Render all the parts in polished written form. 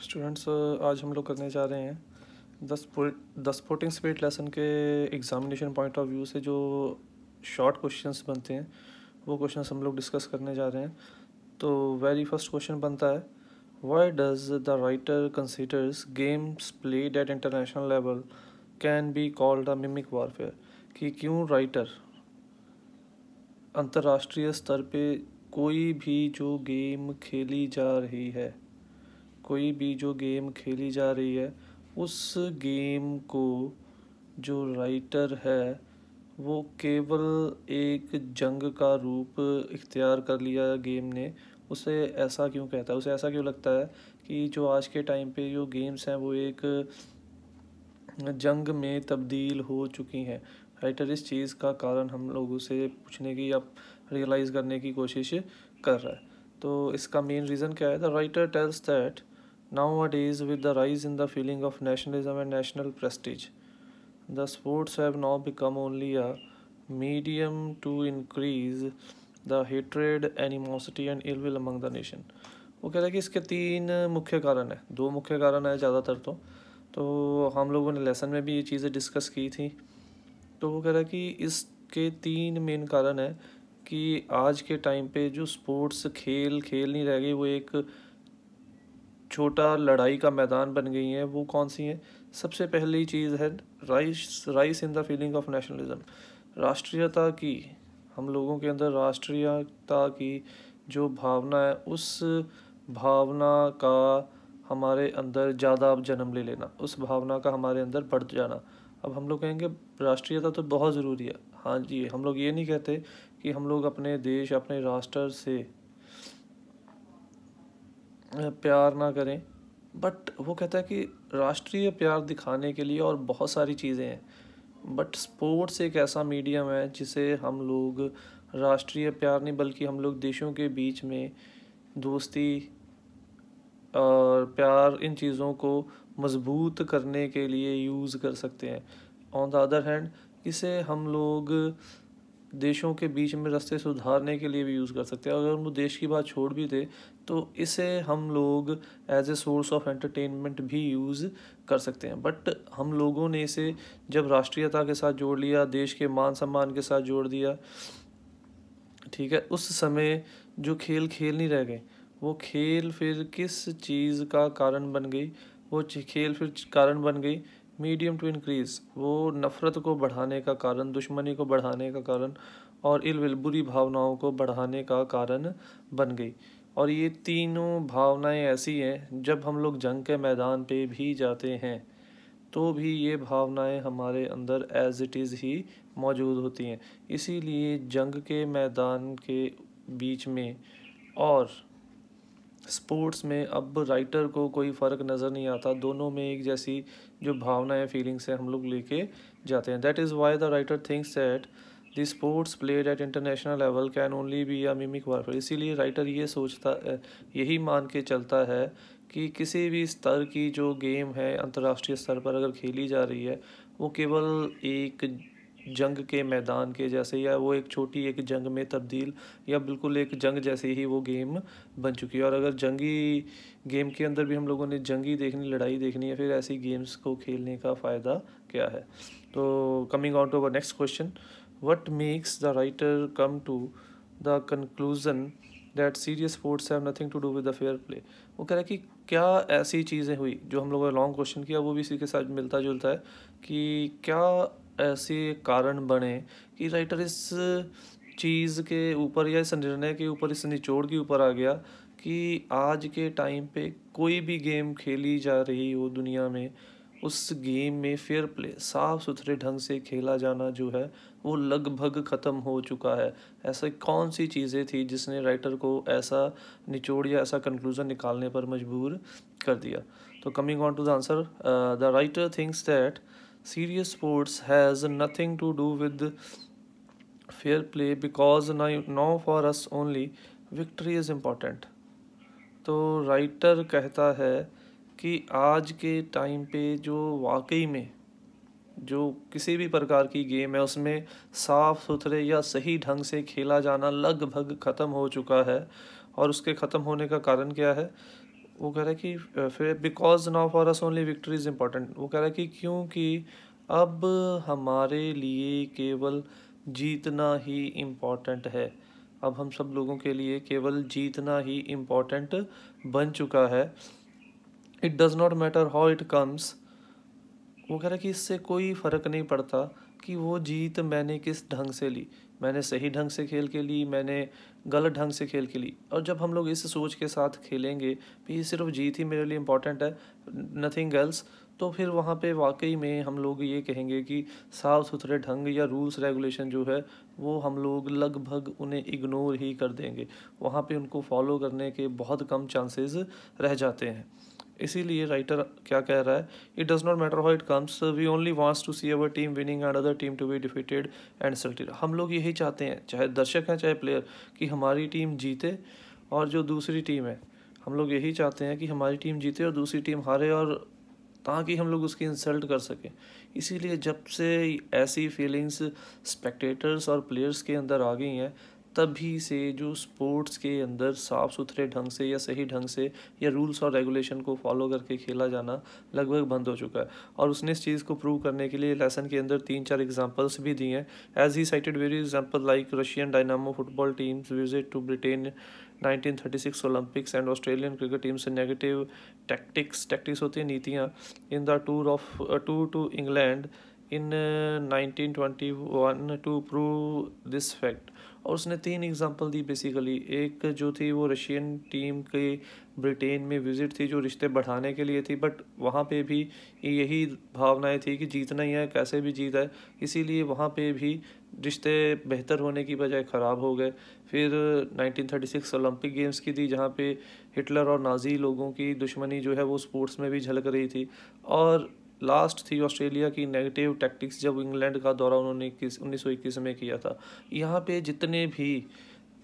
Students, आज हम लोग करने जा रहे हैं द स्पोर्टिंग स्पिरिट लेसन के एग्जामिनेशन पॉइंट ऑफ व्यू से जो शॉर्ट क्वेश्चंस बनते हैं वो क्वेश्चंस हम लोग डिस्कस करने जा रहे हैं। तो वेरी फर्स्ट क्वेश्चन बनता है, why does the writer considers games played at international level can be called a mimic warfare. कि क्यों राइटर अंतर्राष्ट्रीय स्तर पे कोई भी जो गेम खेली जा रही है उस गेम को जो राइटर है वो केवल एक जंग का रूप इख्तियार कर लिया गेम ने, उसे ऐसा क्यों कहता है, उसे ऐसा क्यों लगता है कि जो आज के टाइम पे जो गेम्स हैं वो एक जंग में तब्दील हो चुकी हैं। राइटर इस चीज़ का कारण हम लोगों से पूछने की या रियलाइज़ करने की कोशिश कर रहा है। तो इसका मेन रीज़न क्या है? The writer tells that nowadays with the rise in the feeling of nationalism and national prestige, the sports have now become only a medium to increase the hatred, animosity and ill will among the nation. वो कह रहा है कि इसके तीन मुख्य कारण है, दो मुख्य कारण है ज़्यादातर। तो हम लोगों ने लेसन में भी ये चीज़ें डिस्कस की थी। तो वो कह रहा है कि इसके तीन मेन कारण है कि आज के टाइम पे जो स्पोर्ट्स खेल नहीं रह गई, वो एक छोटा लड़ाई का मैदान बन गई हैं। वो कौन सी हैं? सबसे पहली चीज़ है rice in the feeling of nationalism. राष्ट्रीयता की, हम लोगों के अंदर राष्ट्रीयता की जो भावना है, उस भावना का हमारे अंदर ज़्यादा अब जन्म ले लेना, उस भावना का हमारे अंदर बढ़ जाना। अब हम लोग कहेंगे राष्ट्रीयता तो बहुत ज़रूरी है, हाँ जी, हम लोग ये नहीं कहते कि हम लोग अपने देश, अपने राष्ट्र से प्यार ना करें, बट वो कहता है कि राष्ट्रीय प्यार दिखाने के लिए और बहुत सारी चीज़ें हैं, बट स्पोर्ट्स एक ऐसा मीडियम है जिसे हम लोग राष्ट्रीय प्यार नहीं बल्कि हम लोग देशों के बीच में दोस्ती और प्यार, इन चीज़ों को मजबूत करने के लिए यूज़ कर सकते हैं। ऑन द अदर हैंड इसे हम लोग देशों के बीच में रास्ते सुधारने के लिए भी यूज़ कर सकते हैं। अगर हम देश की बात छोड़ भी दे तो इसे हम लोग as a source of entertainment भी यूज़ कर सकते हैं। बट हम लोगों ने इसे जब राष्ट्रीयता के साथ जोड़ लिया, देश के मान सम्मान के साथ जोड़ दिया, ठीक है, उस समय जो खेल नहीं रह गए, वो खेल फिर किस चीज़ का कारण बन गई? वो खेल फिर कारण बन गई मीडियम टू इंक्रीज, वो नफ़रत को बढ़ाने का कारण, दुश्मनी को बढ़ाने का कारण और इल विल, बुरी भावनाओं को बढ़ाने का कारण बन गई। और ये तीनों भावनाएं ऐसी हैं, जब हम लोग जंग के मैदान पे भी जाते हैं तो भी ये भावनाएं हमारे अंदर एज इट इज़ ही मौजूद होती हैं। इसीलिए जंग के मैदान के बीच में और स्पोर्ट्स में अब राइटर को कोई फ़र्क नज़र नहीं आता, दोनों में एक जैसी जो भावनाएं, फीलिंग्स है, हम लोग लेके जाते हैं। That is why the writer thinks that the sports played at international level can only be a mimic warfare. इसीलिए राइटर ये सोचता, यही मान के चलता है कि किसी भी स्तर की जो गेम है अंतर्राष्ट्रीय स्तर पर अगर खेली जा रही है, वो केवल एक जंग के मैदान के जैसे, या वो एक छोटी एक जंग में तब्दील, या बिल्कुल एक जंग जैसे ही वो गेम बन चुकी है। और अगर जंगी गेम के अंदर भी हम लोगों ने जंगी देखनी, लड़ाई देखनी है, फिर ऐसी गेम्स को खेलने का फ़ायदा क्या है? तो coming on to our next question, what makes the writer come to the conclusion that serious sports have nothing to do with the fair play. वो कह रहा है कि क्या ऐसी चीज़ें हुई, जो हम लोगों ने लॉन्ग क्वेश्चन किया वो भी इसी के साथ मिलता जुलता है, कि क्या ऐसे कारण बने कि राइटर इस चीज़ के ऊपर या इस निर्णय के ऊपर, इस निचोड़ के ऊपर आ गया कि आज के टाइम पे कोई भी गेम खेली जा रही हो दुनिया में, उस गेम में फेयर प्ले, साफ सुथरे ढंग से खेला जाना जो है वो लगभग ख़त्म हो चुका है। ऐसा कौन सी चीज़ें थी जिसने राइटर को ऐसा निचोड़ या ऐसा कंक्लूज़न निकालने पर मजबूर कर दिया? तो coming on to the answer, the writer thinks that serious sports has nothing to do with fair play because now for us only victory is important. तो राइटर कहता है कि आज के टाइम पे जो वाकई में जो किसी भी प्रकार की गेम है उसमें साफ़ सुथरे या सही ढंग से खेला जाना लगभग ख़त्म हो चुका है। और उसके ख़त्म होने का कारण क्या है? वो कह रहा है कि फिर because now for us only victory is important. वो कह रहा है कि क्योंकि अब हमारे लिए केवल जीतना ही इम्पोर्टेंट है। अब हम सब लोगों के लिए केवल जीतना ही इम्पोर्टेंट बन चुका है। It does not matter how it comes. वो कह रहा है कि इससे कोई फ़र्क नहीं पड़ता कि वो जीत मैंने किस ढंग से ली। मैंने सही ढंग से खेल के ली, मैंने गलत ढंग से खेल के ली। और जब हम लोग इस सोच के साथ खेलेंगे कि सिर्फ जीत ही मेरे लिए इम्पोर्टेंट है, नथिंग एल्स, तो फिर वहाँ पे वाकई में हम लोग ये कहेंगे कि साफ़ सुथरे ढंग या रूल्स रेगुलेशन जो है वो हम लोग लगभग उन्हें इग्नोर ही कर देंगे। वहाँ पे उनको फॉलो करने के बहुत कम चांसेस रह जाते हैं। इसीलिए राइटर क्या कह रहा है, it does not matter how it comes, we only wants to see our team winning and other team to be defeated and salted. हम लोग यही चाहते हैं, चाहे दर्शक हैं चाहे प्लेयर, कि हमारी टीम जीते और जो दूसरी टीम है, हम लोग यही चाहते हैं कि हमारी टीम जीते और दूसरी टीम हारे, और ताकि हम लोग उसकी इंसल्ट कर सकें। इसीलिए जब से ऐसी फीलिंग्स स्पेक्टेटर्स और प्लेयर्स के अंदर आ गई हैं, तभी से जो स्पोर्ट्स के अंदर साफ़ सुथरे ढंग से या सही ढंग से या रूल्स और रेगुलेशन को फॉलो करके खेला जाना लगभग बंद हो चुका है। और उसने इस चीज़ को प्रूव करने के लिए लेसन के अंदर 3-4 एग्जांपल्स भी दिए हैं। As he cited very example like Russian Dynamo football teams visit to Britain 1936 Olympics and Australian cricket teams negative tactics होती हैं, नीतियाँ, in the tour to England in 1921 to prove this fact. और उसने 3 example दी basically. एक जो थी वो Russian team के ब्रिटेन में विज़िट थी, जो रिश्ते बढ़ाने के लिए थी, बट वहाँ पे भी यही भावनाएं थी कि जीतना ही है, कैसे भी जीत है, इसीलिए वहाँ पे भी रिश्ते बेहतर होने की बजाय ख़राब हो गए। फिर 1936 ओलंपिक गेम्स की थी, जहाँ पे हिटलर और नाजी लोगों की दुश्मनी जो है वो स्पोर्ट्स में भी झलक रही थी। और लास्ट थी ऑस्ट्रेलिया की नेगेटिव टैक्टिक्स, जब इंग्लैंड का दौरा उन्होंने 1921 में किया था। यहाँ पे जितने भी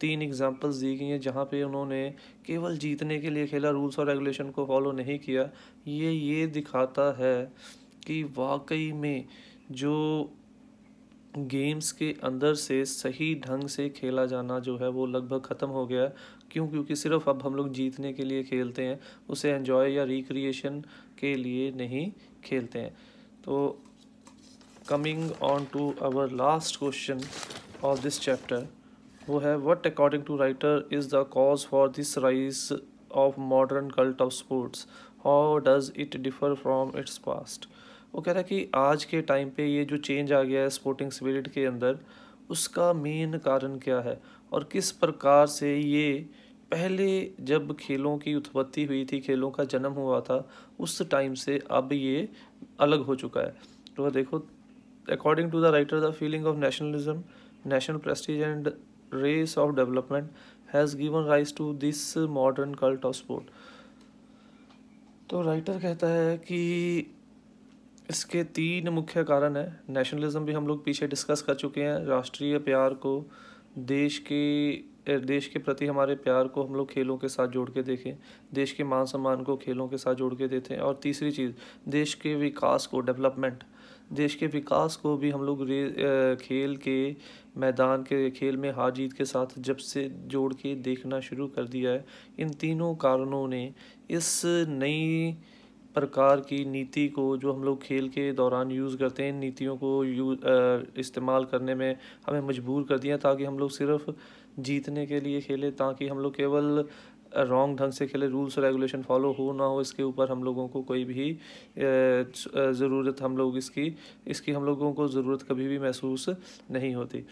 3 एग्जांपल्स दी गई हैं जहाँ पे उन्होंने केवल जीतने के लिए खेला, रूल्स और रेगुलेशन को फॉलो नहीं किया, ये दिखाता है कि वाकई में जो गेम्स के अंदर से सही ढंग से खेला जाना जो है वो लगभग ख़त्म हो गया है। क्यों? क्योंकि सिर्फ अब हम लोग जीतने के लिए खेलते हैं, उसे एंजॉय या रिक्रिएशन के लिए नहीं खेलते हैं। तो coming on to our last question of this chapter, वो है what according to writer is the cause for this rise of modern cult of sports, how does it differ from its past. वो कह रहा है कि आज के time पे ये जो चेंज आ गया है स्पोर्टिंग स्पिरिट के अंदर, उसका मेन कारण क्या है और किस प्रकार से ये पहले जब खेलों की उत्पत्ति हुई थी, खेलों का जन्म हुआ था, उस टाइम से अब ये अलग हो चुका है। तो देखो, according to the writer the feeling of nationalism, national prestige and race of development has given rise to this modern cult of sport। तो राइटर कहता है कि इसके 3 मुख्य कारण हैं। नेशनलिज्म भी हम लोग पीछे डिस्कस कर चुके हैं, राष्ट्रीय प्यार को, देश के प्रति हमारे प्यार को हम लोग खेलों के साथ जोड़ के देखें, देश के मान सम्मान को खेलों के साथ जोड़ के देते हैं। और तीसरी चीज़, देश के विकास को, डेवलपमेंट, देश के विकास को भी हम लोग खेल के मैदान के खेल में हार जीत के साथ जब से जोड़ के देखना शुरू कर दिया है। इन तीनों कारणों ने इस नई प्रकार की नीति को जो हम लोग खेल के दौरान यूज़ करते हैं, इन नीतियों को इस्तेमाल करने में हमें मजबूर कर दिया, ताकि हम लोग सिर्फ जीतने के लिए खेले, ताकि हम लोग केवल रॉन्ग ढंग से खेले, रूल्स रेगुलेशन फॉलो हो ना हो इसके ऊपर हम लोगों को कोई भी ज़रूरत, हम लोग इसकी हम लोगों को ज़रूरत कभी भी महसूस नहीं होती।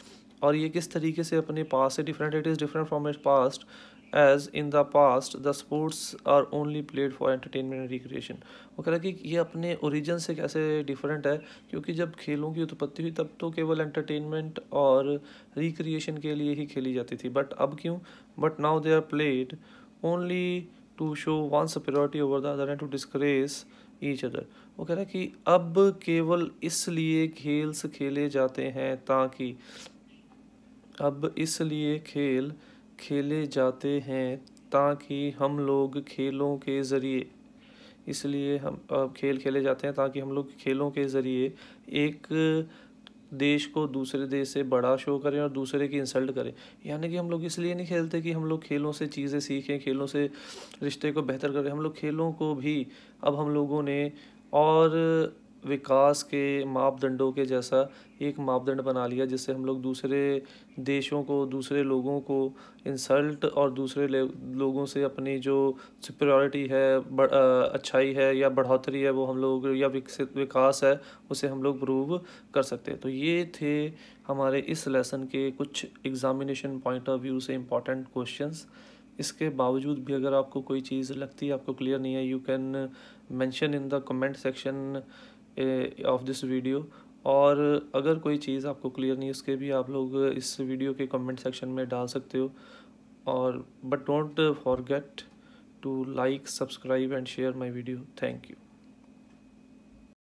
और ये किस तरीके से अपने पास से different, it is different from its past, as in the past the sports are only played for entertainment and recreation. वो कह रहा है कि ये अपने ओरिजिन से कैसे डिफरेंट है, क्योंकि जब खेलों की उत्पत्ति हुई तब तो केवल एंटरटेनमेंट और रिक्रिएशन के लिए ही खेली जाती थी, बट अब क्यों, but now they are played only to show one superiority over the other and to discourage each other. वो कह रहा है कि अब केवल इसलिए खेले जाते हैं ताकि, अब इसलिए खेले जाते हैं ताकि हम लोग खेलों के ज़रिए, इसलिए हम अब खेल खेले जाते हैं ताकि हम लोग खेलों के ज़रिए एक देश को दूसरे देश से बड़ा शो करें और दूसरे की इंसल्ट करें। यानी कि हम लोग इसलिए नहीं खेलते कि हम लोग खेलों से चीज़ें सीखें, खेलों से रिश्ते को बेहतर करें। हम लोग खेलों को भी अब हम लोगों ने और विकास के मापदंडों के जैसा एक मापदंड बना लिया, जिससे हम लोग दूसरे देशों को, दूसरे लोगों को इंसल्ट और दूसरे लोगों से अपनी जो सुपीरियॉरिटी है, अच्छाई है या बढ़ोतरी है, वो हम लोग या विकसित विकास है, उसे हम लोग प्रूव कर सकते हैं। तो ये थे हमारे इस लेसन के कुछ एग्जामिनेशन पॉइंट ऑफ व्यू से इम्पॉर्टेंट क्वेश्चंस। इसके बावजूद भी अगर आपको कोई चीज़ लगती है आपको क्लियर नहीं है, you can mention in the comment section of this video. और अगर कोई चीज़ आपको क्लियर नहीं है, उसके भी आप लोग इस वीडियो के कमेंट सेक्शन में डाल सकते हो। और but don't forget to like, subscribe and share my video. Thank you.